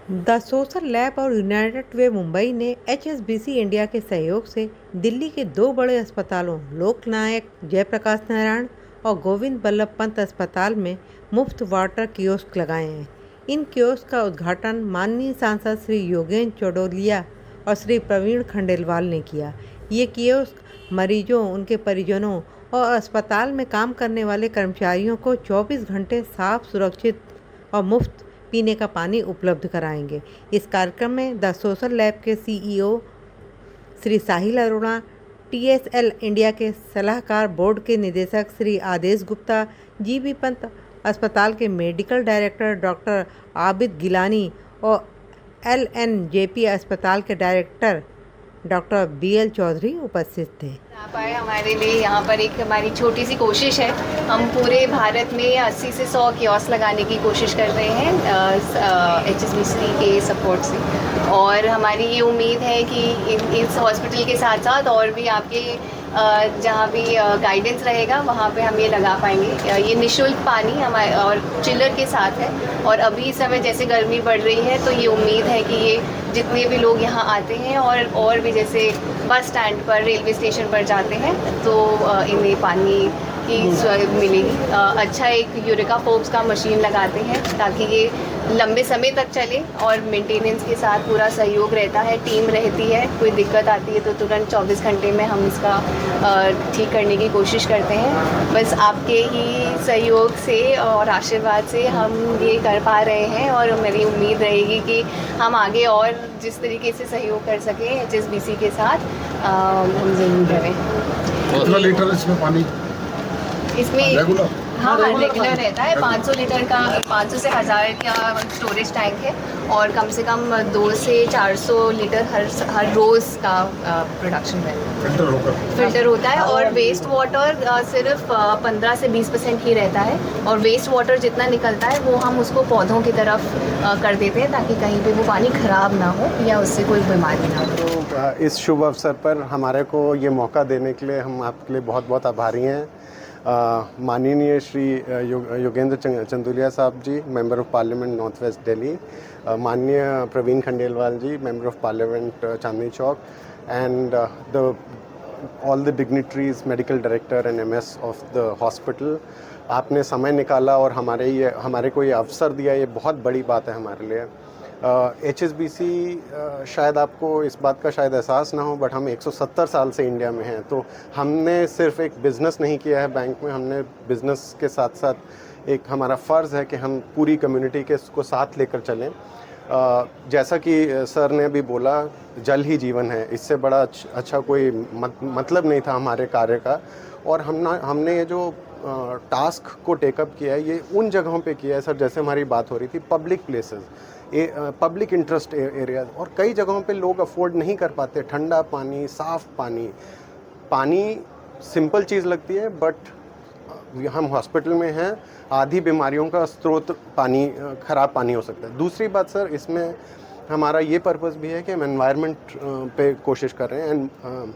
The social lab और United वे मुंबई ने HSBC India के सहयोग से दिल्ली के दो बड़े अस्पतालों लोकनायक जयप्रकाश नारायण और गोविंद बल्लभ पंत अस्पताल में मुफ्त वाटर कियोस्क लगाए हैं। इन कियोस्क का उद्घाटन माननीय सांसद श्री योगेंद्र चौडोलिया और श्री प्रवीण खंडेलवाल ने किया। ये कियोस्क मरीजों, उनके परिजनों और अस्पताल में काम करने वाले कर्मचारियों को 24 घंटे साफ, सुरक्षित और मुफ्त पीने का पानी उपलब्ध कराएंगे। इस कार्यक्रम में द सोशल लैब के CEO Shri Sahil Arora, TSL India के सलाहकार बोर्ड के निदेशक श्री आदेश गुप्ता, जीबी पंत अस्पताल के medical director doctor Abid Gilani और एलएनजेपी अस्पताल के डायरेक्टर डॉक्टर बीएल चौधरी उपस्थित थे। आप आए हमारे लिए। यहाँ पर एक हमारी छोटी सी कोशिश है। हम पूरे भारत में 80 से 100 कियोस्क लगाने की कोशिश कर रहे हैं एचएसबीसी के सपोर्ट से, और हमारी ये उम्मीद है कि इस हॉस्पिटल के साथ साथ और भी आपके जहाँ भी गाइडेंस रहेगा वहाँ पे हम ये लगा पाएंगे। ये निःशुल्क पानी हमारे और चिलर के साथ है, और अभी इस समय जैसे गर्मी बढ़ रही है तो ये उम्मीद है कि ये जितने भी लोग यहाँ आते हैं और भी जैसे बस स्टैंड पर, रेलवे स्टेशन पर जाते हैं तो इन्हें पानी की मिलेगी। अच्छा एक यूरेका फोर्ब्स का मशीन लगाते हैं ताकि ये लंबे समय तक चले, और मेंटेनेंस के साथ पूरा सहयोग रहता है, टीम रहती है। कोई दिक्कत आती है तो तुरंत 24 घंटे में हम इसका ठीक करने की कोशिश करते हैं। बस आपके ही सहयोग से और आशीर्वाद से हम ये कर पा रहे हैं, और मेरी उम्मीद रहेगी कि हम आगे और जिस तरीके से सहयोग कर सकें एचएसबीसी के साथ हम ज़रूर करें। कितना लीटर इसमें पानी इसमें रेगुलर? हाँ, रेगुलर रहता है। 500 लीटर का, 500 से 1000 का स्टोरेज टैंक है, और कम से कम 2 से 400 लीटर हर रोज़ का प्रोडक्शन रहता है। फिल्टर होता है, और वेस्ट वाटर सिर्फ 15 से 20% ही रहता है, और वेस्ट वाटर जितना निकलता है वो हम उसको पौधों की तरफ कर देते हैं ताकि कहीं पे वो पानी ख़राब ना हो या उससे कोई बीमारी ना हो। तो इस शुभ अवसर पर हमारे को ये मौका देने के लिए हम आपके लिए बहुत बहुत आभारी हैं। माननीय श्री योगेंद्र चंदोलिया साहब ji, member of parliament north west Delhi, माननीय Praveen Khandelwal ji, member of parliament Chandni Chowk, and all the dignitaries, medical director and MS of the hospital. आपने समय निकाला और हमारे को ये अवसर दिया, ये बहुत बड़ी बात है हमारे लिए। एचएसबीसी शायद आपको इस बात का शायद एहसास ना हो, बट हम 170 साल से इंडिया में हैं, तो हमने सिर्फ एक बिज़नेस नहीं किया है बैंक में, हमने बिज़नेस के साथ साथ एक हमारा फ़र्ज़ है कि हम पूरी कम्युनिटी के को साथ लेकर चलें। जैसा कि सर ने भी बोला, जल ही जीवन है, इससे बड़ा अच्छा कोई मतलब नहीं था हमारे कार्य का। और हमने ये जो टास्क को टेकअप किया है, ये उन जगहों पे किया है सर, जैसे हमारी बात हो रही थी, public places, public interest areas, और कई जगहों पे लोग अफोर्ड नहीं कर पाते ठंडा पानी, साफ़ पानी सिंपल चीज़ लगती है, बट हम हॉस्पिटल में हैं, आधी बीमारियों का स्रोत पानी, ख़राब पानी हो सकता है। दूसरी बात सर, इसमें हमारा ये पर्पस भी है कि हम एनवायरनमेंट पे कोशिश कर रहे हैं, एंड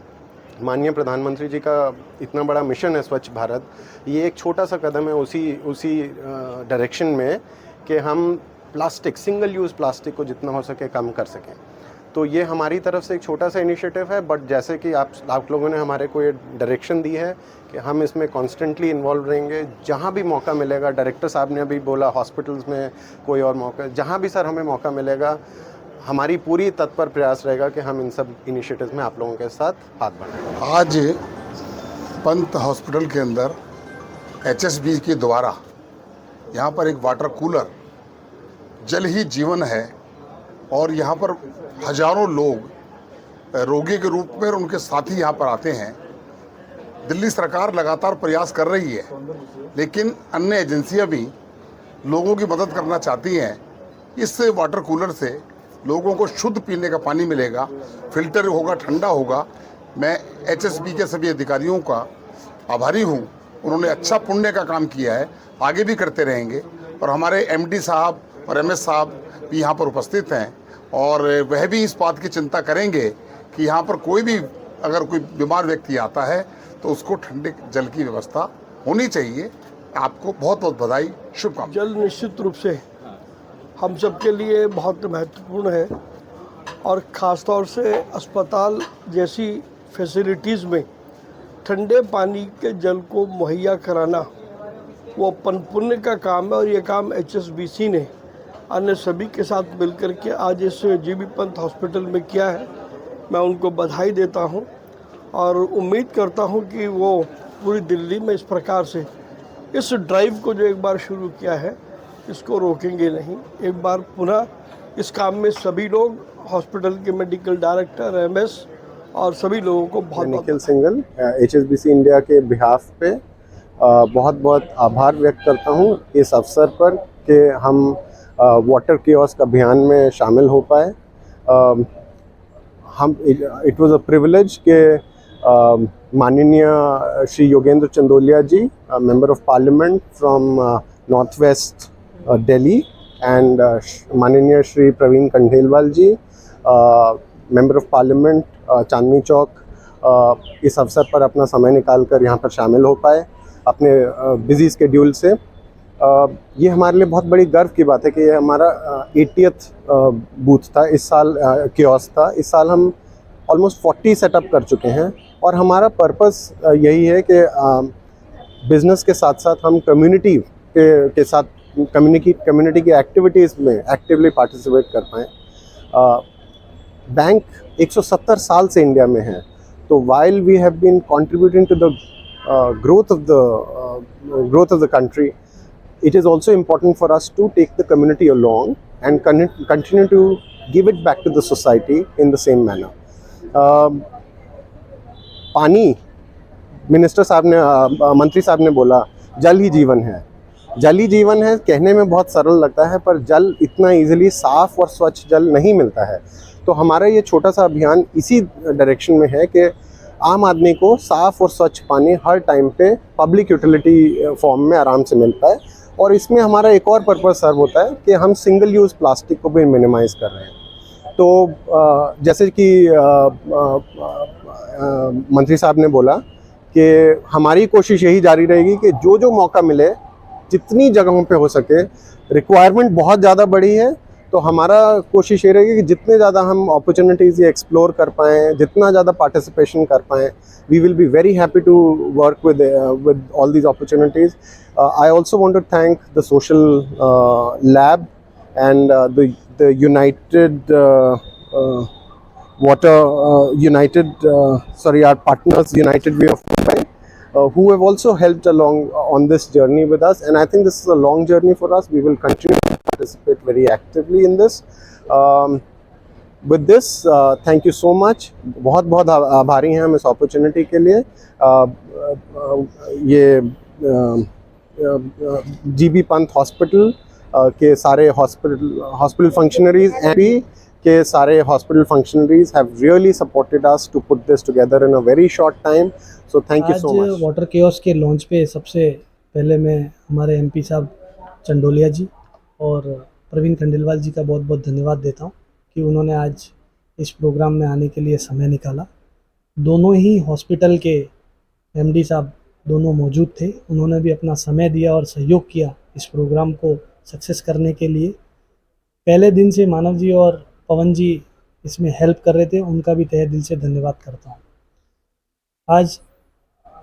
माननीय प्रधानमंत्री जी का इतना बड़ा मिशन है स्वच्छ भारत, ये एक छोटा सा कदम है उसी डायरेक्शन में कि हम प्लास्टिक, सिंगल यूज़ प्लास्टिक को जितना हो सके कम कर सकें। तो ये हमारी तरफ से एक छोटा सा इनिशिएटिव है, बट जैसे कि आप लोगों ने हमारे को ये डायरेक्शन दी है कि हम इसमें कॉन्स्टेंटली इन्वॉल्व रहेंगे, जहाँ भी मौका मिलेगा। डायरेक्टर साहब ने अभी बोला हॉस्पिटल्स में कोई और मौका, जहाँ भी सर हमें मौका मिलेगा, हमारी पूरी तत्पर प्रयास रहेगा कि हम इन सब इनिशिएटिव्स में आप लोगों के साथ हाथ बढ़ाएं। आज पंत हॉस्पिटल के अंदर एचएसबी के द्वारा यहाँ पर एक वाटर कूलर, जल ही जीवन है, और यहाँ पर हजारों लोग रोगी के रूप में और उनके साथी यहाँ पर आते हैं। दिल्ली सरकार लगातार प्रयास कर रही है, लेकिन अन्य एजेंसियाँ भी लोगों की मदद करना चाहती हैं। इस वाटर कूलर से लोगों को शुद्ध पीने का पानी मिलेगा, फिल्टर होगा, ठंडा होगा। मैं एचएसबी के सभी अधिकारियों का आभारी हूँ, उन्होंने अच्छा पुण्य का काम किया है, आगे भी करते रहेंगे। और हमारे एमडी साहब और एमएस साहब भी यहाँ पर उपस्थित हैं, और वह भी इस बात की चिंता करेंगे कि यहाँ पर कोई भी अगर कोई बीमार व्यक्ति आता है तो उसको ठंडे जल की व्यवस्था होनी चाहिए। आपको बहुत बहुत बधाई, शुभकामनाएं। जल निश्चित रूप से हम सबके लिए बहुत महत्वपूर्ण है और ख़ास तौर से अस्पताल जैसी फैसिलिटीज़ में ठंडे पानी के जल को मुहैया कराना वो पुण्य का काम है और ये काम HSBC ने अन्य सभी के साथ मिलकर के आज इस जीबी पंत हॉस्पिटल में किया है। मैं उनको बधाई देता हूँ और उम्मीद करता हूँ कि वो पूरी दिल्ली में इस प्रकार से इस ड्राइव को जो एक बार शुरू किया है इसको रोकेंगे नहीं। एक बार पुनः इस काम में सभी लोग, हॉस्पिटल के मेडिकल डायरेक्टर, MS और सभी लोगों को बहुत निखिल सिंघल HSBC इंडिया के बिहाफ पे बहुत बहुत आभार व्यक्त करता हूँ इस अवसर पर कि हम वाटर कियोस्क अभियान में शामिल हो पाए। हम इट वाज अ प्रिविलेज के माननीय Shri Yogendra Chandolia ji, member of parliament from north west Delhi, and माननीय Shri Praveen Khandelwal ji, member of parliament Chandni Chowk, इस अवसर पर अपना समय निकाल कर यहाँ पर शामिल हो पाए अपने बिजी स्केड्यूल से। ये हमारे लिए बहुत बड़ी गर्व की बात है कि ये हमारा 80th बूथ था इस साल, कियोस्क था इस साल। हम ऑलमोस्ट 40 सेटअप कर चुके हैं और हमारा पर्पस यही है कि बिज़नेस के साथ साथ हम कम्युनिटी के साथ कम्युनिटी की एक्टिविटीज़ में एक्टिवली पार्टिसिपेट कर पाएँ। बैंक 170 साल से इंडिया में है, तो while we have been contributing to the growth of the country, it is also important for us to take the community along and continue to give it back to the society in the same manner. पानी, minister साहब ने, मंत्री साहब ने बोला जल ही जीवन है। जल ही जीवन है कहने में बहुत सरल लगता है, पर जल इतना इजीली साफ और स्वच्छ जल नहीं मिलता है। तो हमारा ये छोटा सा अभियान इसी डायरेक्शन में है कि आम आदमी को साफ़ और स्वच्छ पानी हर टाइम पे पब्लिक यूटिलिटी फॉर्म में आराम से मिल पाए। और इसमें हमारा एक और पर्पस सर्व होता है कि हम सिंगल यूज़ प्लास्टिक को भी मिनिमाइज़ कर रहे हैं। तो जैसे कि मंत्री साहब ने बोला कि हमारी कोशिश यही जारी रहेगी कि जो जो मौका मिले, जितनी जगहों पे हो सके, रिक्वायरमेंट बहुत ज़्यादा बड़ी है तो हमारा कोशिश ये रहेगी कि जितने ज़्यादा हम अपॉर्चुनिटीज़ ये एक्सप्लोर कर पाएँ, जितना ज़्यादा पार्टिसिपेशन कर पाएँ, we will be very happy to work with all these opportunities. I also want to thank the social lab and the United our partners, United Way of Mumbai, who have also helped along on this journey with us. And I think this is a long journey for us. We will continue to participate very actively in this. With this, thank you so much. बहुत बहुत आभारी हैं हम इस opportunity के लिए। ये GB Pant hospital के सारे हॉस्पिटल फंक्शनरीज एंड के सारे hospital functionaries have really supported us to put this together in a very short time. So thank you so much. आज वाटर कियोस्क के लॉन्च पे सबसे पहले मैं हमारे MP साहब चंदोलिया जी और प्रवीण खंडेलवाल जी का बहुत बहुत धन्यवाद देता हूँ कि उन्होंने आज इस प्रोग्राम में आने के लिए समय निकाला। दोनों ही हॉस्पिटल के MD साहब दोनों मौजूद थे, उन्होंने भी अपना समय दिया और सहयोग किया इस प्रोग्राम को सक्सेस करने के लिए। पहले दिन से मानव जी और पवन जी इसमें हेल्प कर रहे थे, उनका भी तहे दिल से धन्यवाद करता हूँ। आज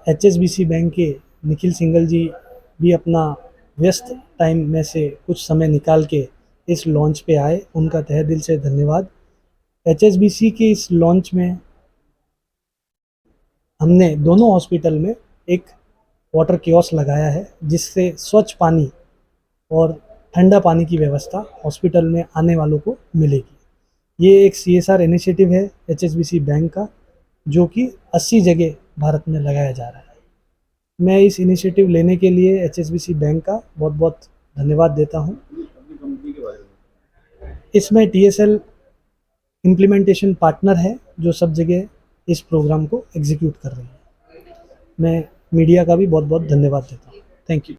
HSBC बैंक के निखिल सिंघल जी भी अपना व्यस्त टाइम में से कुछ समय निकाल के इस लॉन्च पे आए, उनका तहे दिल से धन्यवाद। HSBC के इस लॉन्च में हमने दोनों हॉस्पिटल में एक वाटर कियोस्क लगाया है, जिससे स्वच्छ पानी और ठंडा पानी की व्यवस्था हॉस्पिटल में आने वालों को मिलेगी। ये एक CSR इनिशिएटिव है HSBC बैंक का, जो कि 80 जगह भारत में लगाया जा रहा है। मैं इस इनिशिएटिव लेने के लिए HSBC बैंक का बहुत बहुत धन्यवाद देता हूँ। इसमें TSL इम्प्लीमेंटेशन पार्टनर है, जो सब जगह इस प्रोग्राम को एग्जीक्यूट कर रही है। मैं मीडिया का भी बहुत बहुत धन्यवाद देता हूँ। Thank you.